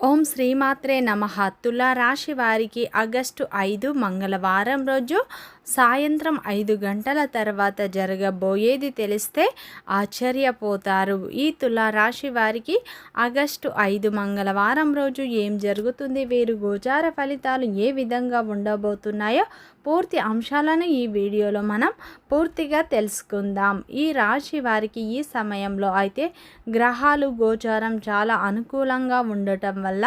ఓం శ్రీమాత్రే నమః. తులా రాశి వారికి ఆగస్టు 5 మంగళవారం రోజు సాయంత్రం 5 గంటల తర్వాత జరగబోయేది తెలిస్తే ఆశ్చర్యపోతారు. ఈ తులా రాశి వారికి ఆగస్టు 5 మంగళవారం రోజు ఏం జరుగుతుంది, వీరు గోచార ఫలితాలు ఏ విధంగా ఉండబోతున్నాయో పూర్తి అంశాలను ఈ వీడియోలో మనం పూర్తిగా తెలుసుకుందాం. ఈ రాశి వారికి ఈ సమయంలో అయితే గ్రహాలు గోచారం చాలా అనుకూలంగా ఉండటం వల్ల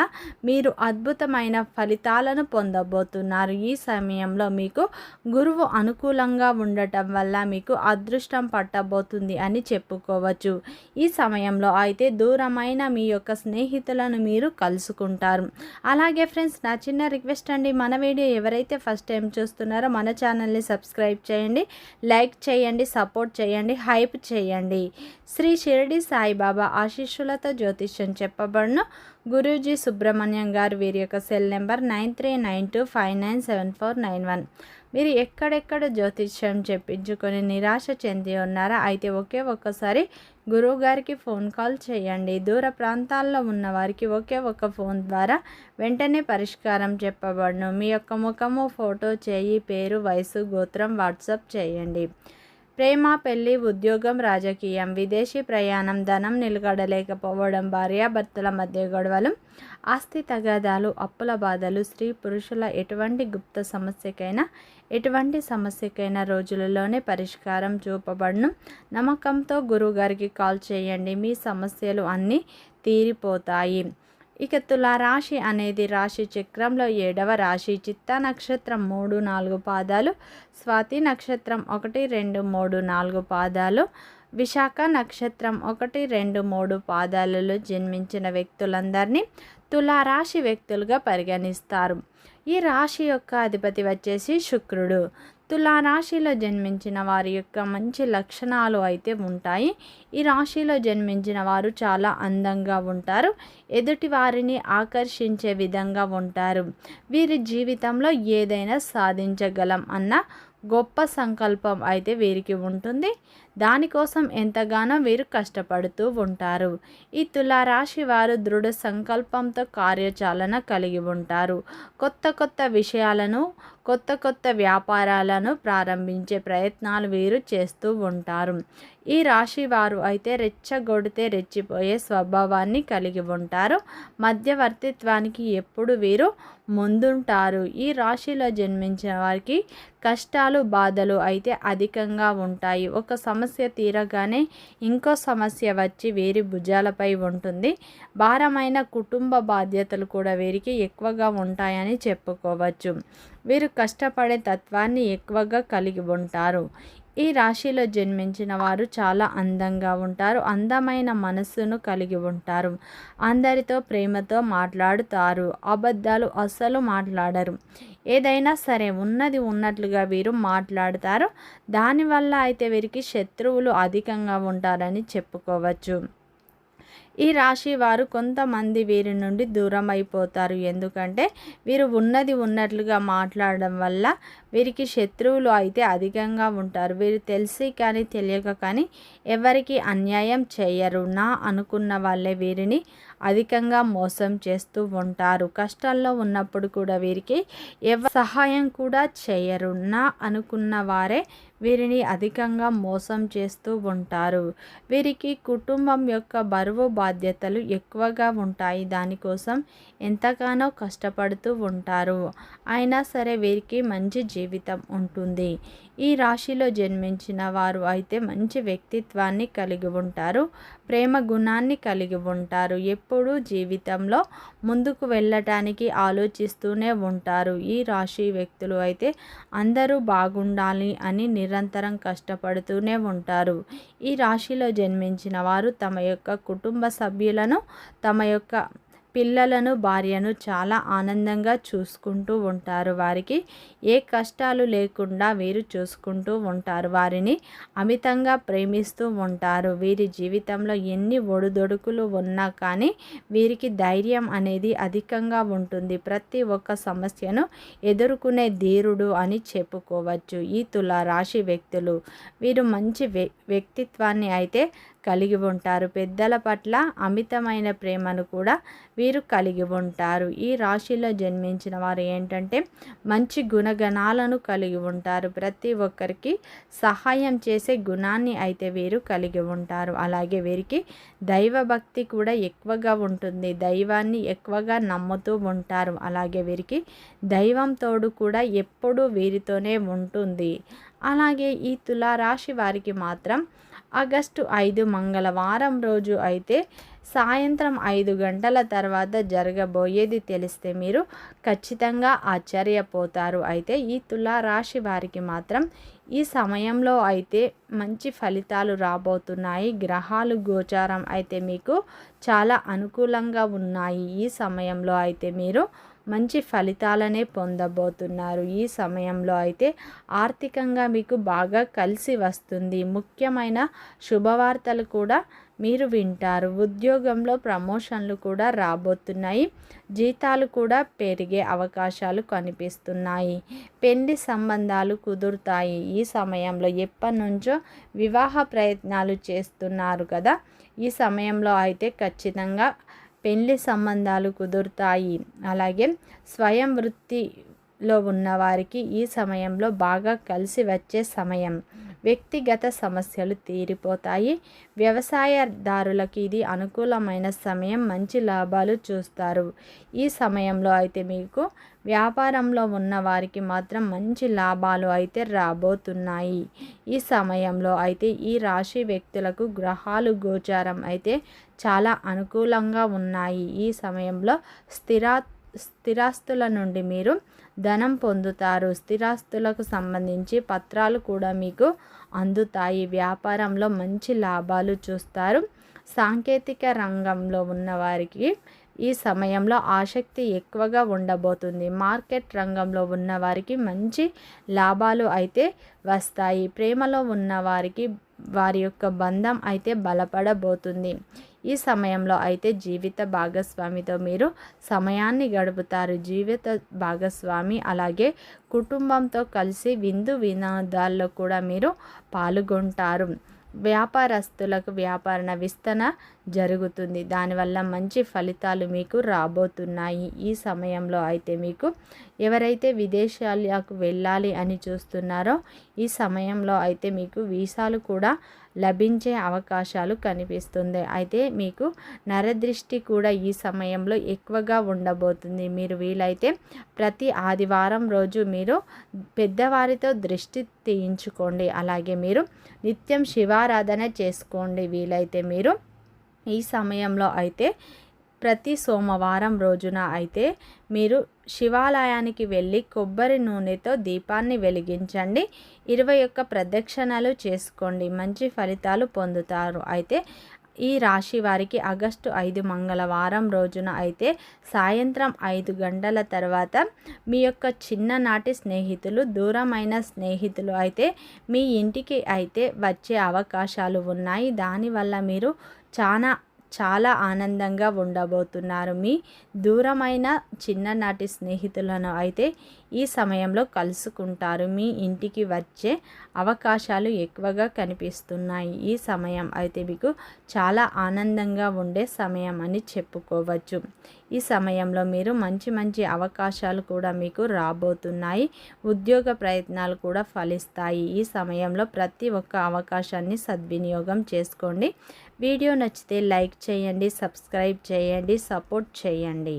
మీరు అద్భుతమైన ఫలితాలను పొందబోతున్నారు. ఈ సమయంలో మీకు గురువు అనుకూలంగా ఉండటం వల్ల మీకు అదృష్టం పట్టబోతుంది అని చెప్పుకోవచ్చు. ఈ సమయంలో అయితే దూరమైన మీ యొక్క స్నేహితులను మీరు కలుసుకుంటారు. అలాగే ఫ్రెండ్స్, నా చిన్న రిక్వెస్ట్ అండి, మన వీడియో ఎవరైతే ఫస్ట్ టైం చూస్తున్నారో మన ఛానల్ని సబ్స్క్రైబ్ చేయండి, లైక్ చేయండి, సపోర్ట్ చేయండి, హైప్ చేయండి. శ్రీ షిరిడి సాయిబాబా ఆశీస్సులతో జ్యోతిష్యం చెప్పబడును గురూజీ సుబ్రహ్మణ్యం గారు. వీరి యొక్క సెల్ నెంబర్ 9392597491. మీరు ఎక్కడెక్కడ జ్యోతిష్యం చెప్పించుకొని నిరాశ చెంది ఉన్నారా? అయితే ఒక్కసారి గురువుగారికి ఫోన్ కాల్ చేయండి. దూర ప్రాంతాల్లో ఉన్న వారికి ఒక్క ఫోన్ ద్వారా వెంటనే పరిష్కారం చెప్పబడును. మీ యొక్క ముఖము, ఫోటో, చేయి, పేరు, వయసు, గోత్రం వాట్సాప్ చేయండి. ప్రేమ, పెళ్లి, ఉద్యోగం, రాజకీయం, విదేశీ ప్రయాణం, ధనం నిలకడలేకపోవడం, భార్యాభర్తల మధ్య గొడవలు, ఆస్తి తగాదాలు, అప్పుల బాధలు, స్త్రీ పురుషుల ఎటువంటి గుప్త సమస్యకైనా రోజులలోనే పరిష్కారం చూపబడును. నమ్మకంతో గురువుగారికి కాల్ చేయండి, మీ సమస్యలు అన్నీ తీరిపోతాయి. ఇక తులారాశి అనేది రాశి చక్రంలో 7వ రాశి. చిత్తా నక్షత్రం 3, 4 పాదాలు, స్వాతి నక్షత్రం 1, 2, 3, 4 పాదాలు, విశాఖ నక్షత్రం 1, 2, 3 పాదాలలో జన్మించిన వ్యక్తులందరినీ తులారాశి వ్యక్తులుగా పరిగణిస్తారు. ఈ రాశి యొక్క అధిపతి వచ్చేసి శుక్రుడు. తులారాశిలో జన్మించిన వారి యొక్క మంచి లక్షణాలు అయితే ఉంటాయి. ఈ రాశిలో జన్మించిన వారు చాలా అందంగా ఉంటారు, ఎదుటి వారిని ఆకర్షించే విధంగా ఉంటారు. వీరి జీవితంలో ఏదైనా సాధించగలం అన్న గొప్ప సంకల్పం అయితే వీరికి ఉంటుంది. దానికోసం ఎంతగానో వీరు కష్టపడుతూ ఉంటారు. ఈ తులారాశి వారు దృఢ సంకల్పంతో కార్యాచరణ కలిగి ఉంటారు. కొత్త విషయాలను, కొత్త వ్యాపారాలను ప్రారంభించే ప్రయత్నాలు వీరు చేస్తూ ఉంటారు. ఈ రాశి వారు అయితే రెచ్చగొడితే రెచ్చిపోయే స్వభావాన్ని కలిగి ఉంటారు. మధ్యవర్తిత్వానికి ఎప్పుడు వీరు ముందుంటారు. ఈ రాశిలో జన్మించిన వారికి కష్టాలు, బాధలు అయితే అధికంగా ఉంటాయి. ఒక సమస్య తీరగానే ఇంకో సమస్య వచ్చి వీరి భుజాలపై ఉంటుంది. భారమైన కుటుంబ బాధ్యతలు కూడా వీరికి ఎక్కువగా ఉంటాయని చెప్పుకోవచ్చు. వీరు కష్టపడే తత్వాన్ని ఎక్కువగా కలిగి ఉంటారు. ఈ రాశిలో జన్మించిన వారు చాలా అందంగా ఉంటారు. అందమైన మనస్సును కలిగి ఉంటారు. అందరితో ప్రేమతో మాట్లాడుతారు. అబద్ధాలు అస్సలు మాట్లాడరు. ఏదైనా సరే ఉన్నది ఉన్నట్లుగా వీరు మాట్లాడతారు. దానివల్ల అయితే వీరికి శత్రువులు అధికంగా ఉంటారని చెప్పుకోవచ్చు. ఈ రాశి వారు కొంతమంది వీరి నుండి దూరం అయిపోతారు. ఎందుకంటే వీరు ఉన్నది ఉన్నట్లుగా మాట్లాడడం వల్ల వీరికి శత్రువులు అయితే అధికంగా ఉంటారు. వీరు తెలిసి కానీ తెలియక కానీ ఎవరికి అన్యాయం చేయరు. నా అనుకున్న వాళ్ళే వీరిని అధికంగా మోసం చేస్తూ ఉంటారు. కష్టాల్లో ఉన్నప్పుడు కూడా వీరికి ఎవరు సహాయం కూడా చేయరు. నా అనుకున్న వారే వీరిని అధికంగా మోసం చేస్తూ ఉంటారు. వీరికి కుటుంబం యొక్క బరువు బాధ్యతలు ఎక్కువగా ఉంటాయి. దానికోసం ఎంతగానో కష్టపడుతూ ఉంటారు. అయినా సరే వీరికి మంచి జీవితం ఉంటుంది. ఈ రాశిలో జన్మించిన వారు అయితే మంచి వ్యక్తిత్వాన్ని కలిగి ఉంటారు. ప్రేమ గుణాన్ని కలిగి ఉంటారు. ఎప్పుడూ జీవితంలో ముందుకు వెళ్ళటానికి ఆలోచిస్తూనే ఉంటారు. ఈ రాశి వ్యక్తులు అయితే అందరూ బాగుండాలి అని నిరంతరం కష్టపడుతూనే ఉంటారు. ఈ రాశిలో జన్మించిన వారు తమ యొక్క కుటుంబ సభ్యులను, తమ యొక్క పిల్లలను, భార్యను చాలా ఆనందంగా చూసుకుంటూ ఉంటారు. వారికి ఏ కష్టాలు లేకుండా వీరు చూసుకుంటూ ఉంటారు. వారిని అమితంగా ప్రేమిస్తూ ఉంటారు. వీరి జీవితంలో ఎన్ని ఒడిదొడుకులు ఉన్నా కానీ వీరికి ధైర్యం అనేది అధికంగా ఉంటుంది. ప్రతి ఒక్క సమస్యను ఎదుర్కొనే ధీరుడు అని చెప్పుకోవచ్చు ఈ తులా రాశి వ్యక్తులు. వీరు మంచి వ్యక్తిత్వాన్ని అయితే కలిగి ఉంటారు. పెద్దల పట్ల అమితమైన ప్రేమను కూడా వీరు కలిగి ఉంటారు. ఈ రాశిలో జన్మించిన వారు ఏంటంటే మంచి గుణగణాలను కలిగి ఉంటారు. ప్రతి ఒక్కరికి సహాయం చేసే గుణాన్ని అయితే వీరు కలిగి ఉంటారు. అలాగే వీరికి దైవభక్తి కూడా ఎక్కువగా ఉంటుంది. దైవాన్ని ఎక్కువగా నమ్ముతూ ఉంటారు. అలాగే వీరికి దైవం తోడు కూడా ఎప్పుడూ వీరితోనే ఉంటుంది. అలాగే ఈ తులారాశి వారికి మాత్రం ఆగస్టు 5 మంగళవారం రోజు అయితే సాయంత్రం 5 గంటల తర్వాత జరగబోయేది తెలిస్తే మీరు ఖచ్చితంగా ఆశ్చర్యపోతారు. అయితే ఈ తులారాశి వారికి మాత్రం ఈ సమయంలో అయితే మంచి ఫలితాలు రాబోతున్నాయి. గ్రహాలు గోచారం అయితే మీకు చాలా అనుకూలంగా ఉన్నాయి. ఈ సమయంలో అయితే మీరు మంచి ఫలితాలనే పొందబోతున్నారు. ఈ సమయంలో అయితే ఆర్థికంగా మీకు బాగా కలిసి వస్తుంది. ముఖ్యమైన శుభవార్తలు కూడా మీరు వింటారు. ఉద్యోగంలో ప్రమోషన్లు కూడా రాబోతున్నాయి. జీతాలు కూడా పెరిగే అవకాశాలు కనిపిస్తున్నాయి. పెళ్లి సంబంధాలు కుదురుతాయి. ఈ సమయంలో ఎప్పటి నుంచో వివాహ ప్రయత్నాలు చేస్తున్నారు కదా, ఈ సమయంలో అయితే ఖచ్చితంగా పెళ్లి సంబంధాలు కుదురుతాయి. అలాగే స్వయం వృత్తిలో ఉన్నవారికి ఈ సమయంలో బాగా కలిసి వచ్చే సమయం. వ్యక్తిగత సమస్యలు తీరిపోతాయి. వ్యవసాయదారులకు ఇది అనుకూలమైన సమయం. మంచి లాభాలు చూస్తారు. ఈ సమయంలో అయితే మీకు వ్యాపారంలో ఉన్న వారికి మాత్రం మంచి లాభాలు అయితే రాబోతున్నాయి. ఈ సమయంలో అయితే ఈ రాశి వ్యక్తులకు గ్రహాలు గోచారం అయితే చాలా అనుకూలంగా ఉన్నాయి. ఈ సమయంలో స్థిరాస్తుల నుండి మీరు ధనం పొందుతారు. స్థిరాస్తులకు సంబంధించి పత్రాలు కూడా మీకు అందుతాయి. వ్యాపారంలో మంచి లాభాలు చూస్తారు. సాంకేతిక రంగంలో ఉన్నవారికి ఈ సమయంలో ఆసక్తి ఎక్కువగా ఉండబోతుంది. మార్కెట్ రంగంలో ఉన్నవారికి మంచి లాభాలు అయితే వస్తాయి. ప్రేమలో ఉన్నవారికి వారి యొక్క బంధం అయితే బలపడబోతుంది. ఈ సమయంలో అయితే జీవిత భాగస్వామితో మీరు సమయాన్ని గడుపుతారు. జీవిత భాగస్వామి అలాగే కుటుంబంతో కలిసి విందు వినోదాల్లో కూడా మీరు పాల్గొంటారు. వ్యాపారస్తులకు వ్యాపార విస్తరణ జరుగుతుంది. దానివల్ల మంచి ఫలితాలు మీకు రాబోతున్నాయి. ఈ సమయంలో అయితే మీకు ఎవరైతే విదేశాలకు వెళ్ళాలి అని చూస్తున్నారో ఈ సమయంలో అయితే మీకు వీసాలు కూడా లభించే అవకాశాలు కనిపిస్తుంది. అయితే మీకు నరదృష్టి కూడా ఈ సమయంలో ఎక్కువగా ఉండబోతుంది. మీరు వీలైతే ప్రతి ఆదివారం రోజు మీరు పెద్దవారితో దృష్టి తీయించుకోండి. అలాగే మీరు నిత్యం శివారాధన చేసుకోండి. వీలైతే మీరు ఈ సమయంలో అయితే ప్రతి సోమవారం రోజున అయితే మీరు శివాలయానికి వెళ్ళి కొబ్బరి నూనెతో దీపాన్ని వెలిగించండి. 21 ప్రదక్షిణలు చేసుకోండి. మంచి ఫలితాలు పొందుతారు. అయితే ఈ రాశి వారికి ఆగస్టు 5 మంగళవారం రోజున అయితే సాయంత్రం 5 గంటల తర్వాత మీ యొక్క చిన్ననాటి స్నేహితులు, దూరమైన స్నేహితులు అయితే మీ ఇంటికి అయితే వచ్చే అవకాశాలు ఉన్నాయి. దానివల్ల మీరు చాలా ఆనందంగా ఉండబోతున్నారు. మీ దూరమైన చిన్ననాటి స్నేహితులను అయితే ఈ సమయంలో కలుసుకుంటారు. మీ ఇంటికి వచ్చే అవకాశాలు ఎక్కువగా కనిపిస్తున్నాయి. ఈ సమయం అయితే మీకు చాలా ఆనందంగా ఉండే సమయం అని చెప్పుకోవచ్చు. ఈ సమయంలో మీరు మంచి అవకాశాలు కూడా మీకు రాబోతున్నాయి. ఉద్యోగ ప్రయత్నాలు కూడా ఫలిస్తాయి. ఈ సమయంలో ప్రతి ఒక్క అవకాశాన్ని సద్వినియోగం చేసుకోండి. వీడియో నచ్చితే లైక్ చేయండి, సబ్స్క్రైబ్ చేయండి, సపోర్ట్ చేయండి.